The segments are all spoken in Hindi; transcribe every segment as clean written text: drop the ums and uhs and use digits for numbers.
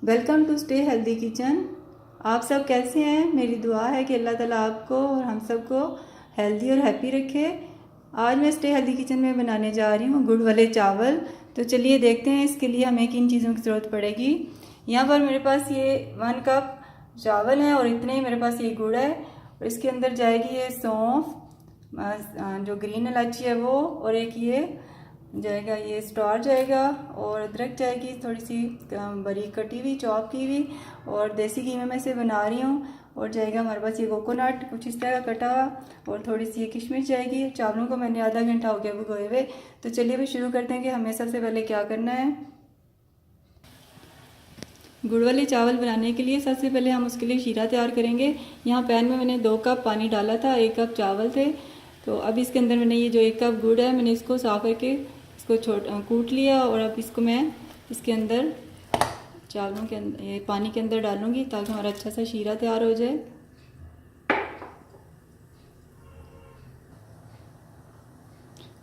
Welcome to Stay Healthy Kitchen. आप सब कैसे हैं? मेरी दुआ है कि अल्लाह ताला आपको और हम सबको हेल्दी और हैप्पी रखे। आज मैं स्टे हेल्दी किचन में बनाने जा रही हूँ गुड़ वाले चावल। तो चलिए देखते हैं इसके लिए हमें किन चीज़ों की ज़रूरत पड़ेगी। यहाँ पर मेरे पास ये 1 कप चावल है और इतने ही मेरे पास ये गुड़ है। और इसके अंदर जाएगी ये सौंफ, जो ग्रीन इलायची है वो, और एक ये जाएगा ये स्टार जाएगा, और अदरक जाएगी थोड़ी सी बारीक कटी हुई, चॉप की हुई, और देसी घी में मैं इसे बना रही हूँ। और जाएगा हमारे पास ये कोकोनट कुछ इस तरह का कटा हुआ, और थोड़ी सी ये किशमिश जाएगी। चावलों को मैंने आधा घंटा हो गया भिगोए हुए। तो चलिए भी शुरू करते हैं कि हमें सबसे पहले क्या करना है। गुड़ वाले चावल बनाने के लिए सबसे पहले हम उसके लिए शीरा तैयार करेंगे। यहाँ पैन में मैंने 2 कप पानी डाला था, 1 कप चावल थे। तो अब इसके अंदर मैंने ये जो 1 कप गुड़ है मैंने इसको साफ करके इसको कूट लिया, और अब इसको मैं इसके अंदर चावलों के अंदर ये पानी के अंदर डालूंगी ताकि हमारा अच्छा सा शीरा तैयार हो जाए।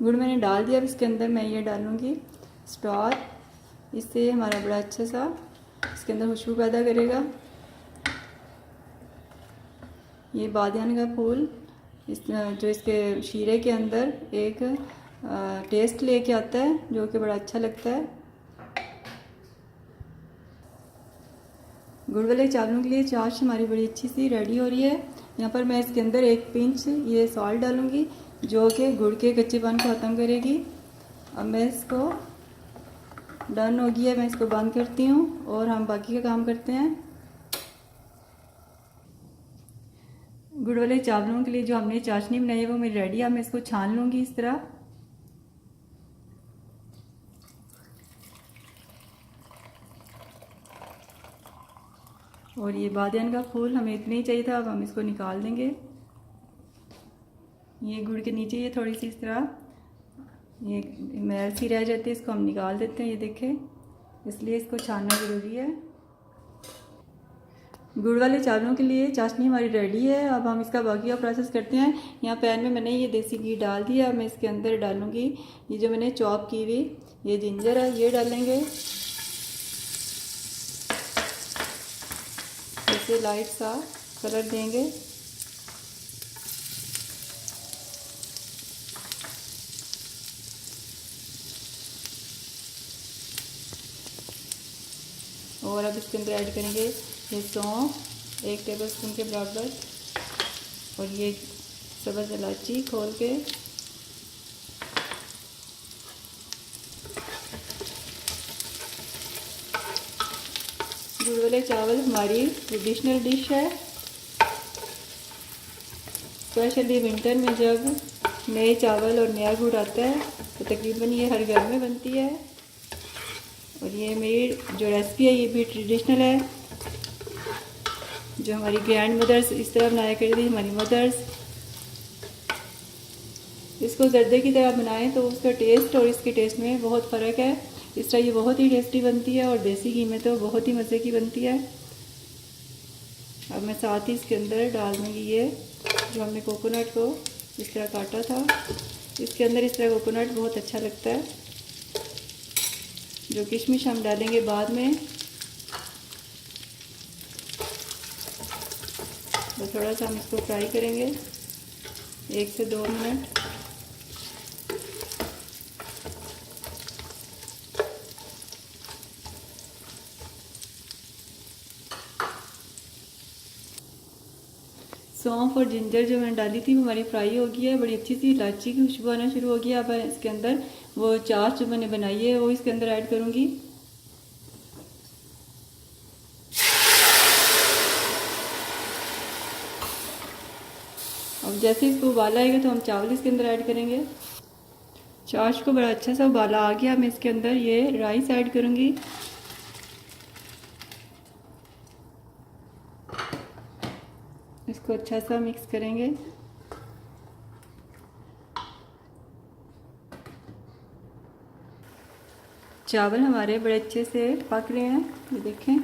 गुड़ मैंने डाल दिया। अब इसके अंदर मैं ये डालूंगी स्टार। इससे हमारा बड़ा अच्छा सा इसके अंदर खुशबू पैदा करेगा। ये बादियान का फूल जो इसके शीरे के अंदर एक टेस्ट लेके आता है, जो कि बड़ा अच्छा लगता है। गुड़ वाले चावलों के लिए चाश हमारी बड़ी अच्छी सी रेडी हो रही है। यहाँ पर मैं इसके अंदर 1 पिंच ये सॉल्ट डालूंगी, जो कि गुड़ के कच्चेपन को ख़त्म करेगी। अब मैं इसको डन हो गया, मैं इसको बंद करती हूँ और हम बाकी का काम करते हैं। गुड़ वाले चावलों के लिए जो हमने चाशनी बनाई है वो मेरी रेडी है। मैं इसको छान लूँगी इस तरह। और ये बादियान का फूल हमें इतने ही चाहिए था, अब हम इसको निकाल देंगे। ये गुड़ के नीचे ये थोड़ी सी इस तरह ये मैल सी रह जाती है, इसको हम निकाल देते हैं। ये देखें, इसलिए इसको छानना ज़रूरी है। गुड़ वाले चावलों के लिए चाशनी हमारी रेडी है। अब हम इसका बाकी का प्रोसेस करते हैं। यहाँ पैन में मैंने ये देसी घी डाल दिया। अब मैं इसके अंदर डालूँगी ये जो मैंने चॉप की हुई ये जिंजर है, ये डालेंगे। इसे लाइट सा कलर देंगे। और अब इसके अंदर ऐड करेंगे ये सौंफ 1 टेबलस्पून के बराबर, और ये सब्ज़ इलायची खोल के। गुड़ वाले चावल हमारी ट्रेडिशनल डिश है। स्पेशली विंटर में जब नए चावल और नया गुड़ आता है तो तकरीबन ये हर घर में बनती है। और ये मेरी जो रेसिपी है ये भी ट्रेडिशनल है, जो हमारी ग्रैंड मदर्स इस तरह बनाया करती थी, हमारी मदर्स। इसको जर्दे की तरह बनाएं तो उसका टेस्ट और इसके टेस्ट में बहुत फ़र्क है। इस तरह ये बहुत ही टेस्टी बनती है, और देसी घी में तो बहुत ही मज़े की बनती है। अब मैं साथ ही इसके अंदर डाल दूँगी ये जो हमने कोकोनट को इस तरह काटा था। इसके अंदर इस तरह कोकोनट बहुत अच्छा लगता है। जो किशमिश हम डालेंगे बाद में। बस थोड़ा सा हम इसको फ्राई करेंगे 1 से 2 मिनट। सौंफ और जिंजर जो मैंने डाली थी वो हमारी फ्राई हो गई है। बड़ी अच्छी सी इलायची की खुशबू आना शुरू हो गई है। अब इसके अंदर वो चाश जो मैंने बनाई है वो इसके अंदर ऐड करूँगी। अब जैसे इसको उबाला आएगा तो हम चावल इसके अंदर ऐड करेंगे। चाश को बड़ा अच्छा सा उबाला आ गया। मैं इसके अंदर ये राइस ऐड करूँगी। इसको अच्छा सा मिक्स करेंगे। चावल हमारे बड़े अच्छे से पक रहे हैं, ये देखें।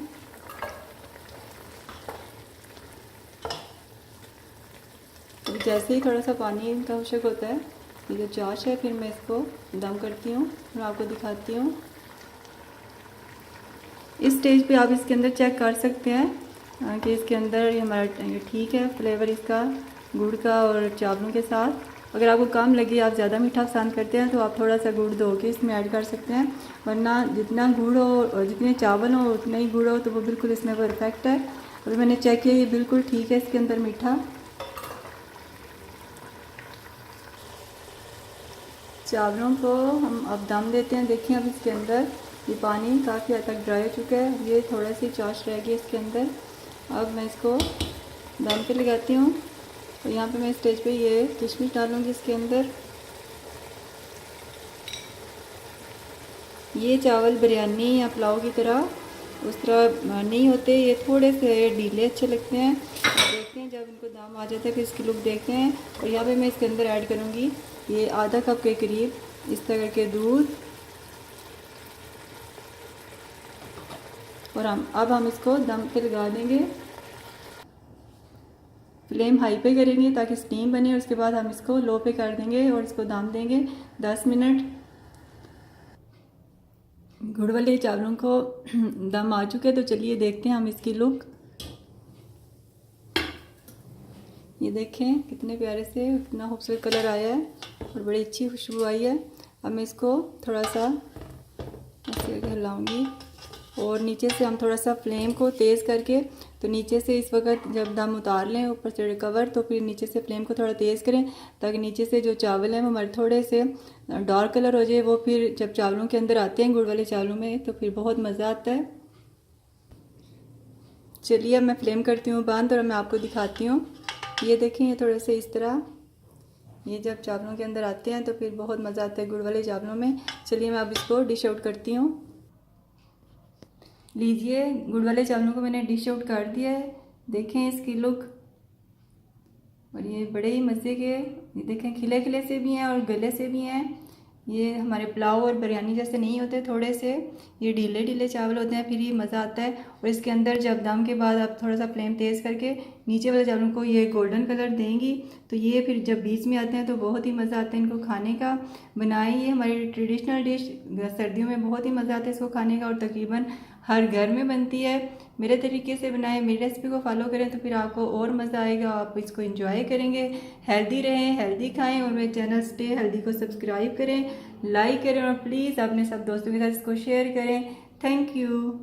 तो जैसे ही थोड़ा सा पानी इनका आवश्यक होता है, ये जो चाश है फिर मैं इसको दम करती हूँ और आपको दिखाती हूँ। इस स्टेज पे आप इसके अंदर चेक कर सकते हैं कि इसके अंदर ये हमारा ये ठीक है फ्लेवर इसका गुड़ का और चावलों के साथ। अगर आपको कम लगे, आप ज़्यादा मीठा पसंद करते हैं तो आप थोड़ा सा गुड़ धो के इसमें ऐड कर सकते हैं, वरना जितना गुड़ हो और जितने चावल हो उतना ही गुड़ हो तो वो बिल्कुल इसमें परफेक्ट है। अभी मैंने चेक किया, ये बिल्कुल ठीक है इसके अंदर मीठा। चावलों को हम अब दम देते हैं। देखिए अब इसके अंदर ये पानी काफ़ी हद तक ड्राई हो चुका है, ये थोड़ा सी चाश रह गई इसके अंदर। अब मैं इसको दम पे लगाती हूँ और यहाँ पे मैं स्टेज पे ये किशमिश डालूँगी इसके अंदर। ये चावल बिरयानी या पुलाव की तरह उस तरह नहीं होते, ये थोड़े से ढीले अच्छे लगते हैं। देखते हैं जब इनको दाम आ जाता है फिर इसकी लुक देखते हैं। और यहाँ पे मैं इसके अंदर ऐड करूँगी ये आधा कप के करीब इस तरह के दूध, और अब हम इसको दम पे लगा देंगे। फ्लेम हाई पे करेंगे ताकि स्टीम बने, और उसके बाद हम इसको लो पे कर देंगे और इसको दम देंगे 10 मिनट। गुड़ वाले चावलों को दम आ चुके, तो चलिए देखते हैं हम इसकी लुक। ये देखें कितने प्यारे से कितना खूबसूरत कलर आया है और बड़ी अच्छी खुशबू आई है। अब मैं इसको थोड़ा सा ऐसे हिलाऊंगी और नीचे से हम थोड़ा सा फ्लेम को तेज़ करके, तो नीचे से इस वक्त जब दम उतार लें ऊपर से कवर, तो फिर नीचे से फ्लेम को थोड़ा तेज़ करें ताकि नीचे से जो चावल हैं वो हमारे थोड़े से डार्क कलर हो जाए। वो फिर जब चावलों के अंदर आते हैं गुड़ वाले चावलों में तो फिर बहुत मज़ा आता है। चलिए अब मैं फ्लेम करती हूँ बंद और मैं आपको दिखाती हूँ। ये देखें ये थोड़े से इस तरह ये जब चावलों के अंदर आते हैं तो फिर बहुत मज़ा आता है गुड़ वाले चावलों में। चलिए मैं अब इसको डिश आउट करती हूँ। लीजिए गुड़ वाले चावलों को मैंने डिश आउट कर दिया है। देखें इसकी लुक, और ये बड़े ही मज़े के, ये देखें खिले खिले से भी हैं और गले से भी हैं। ये हमारे पुलाव और बिरयानी जैसे नहीं होते, थोड़े से ये ढीले ढीले चावल होते हैं, फिर ये मज़ा आता है। और इसके अंदर जब दम के बाद आप थोड़ा सा फ्लेम तेज़ करके नीचे वाले चावलों को ये गोल्डन कलर देंगी तो ये फिर जब बीच में आते हैं तो बहुत ही मज़ा आता है इनको खाने का। बनाएं, ये हमारी ट्रेडिशनल डिश, सर्दियों में बहुत ही मज़ा आता है इसको खाने का और तकरीबन हर घर में बनती है। मेरे तरीके से बनाएं, मेरी रेसिपी को फॉलो करें तो फिर आपको और मज़ा आएगा, आप इसको एंजॉय करेंगे। हेल्दी रहें, हेल्दी खाएं और मेरे चैनल स्टे हेल्दी को सब्सक्राइब करें, लाइक करें और प्लीज़ अपने सब दोस्तों के साथ इसको शेयर करें। Thank you.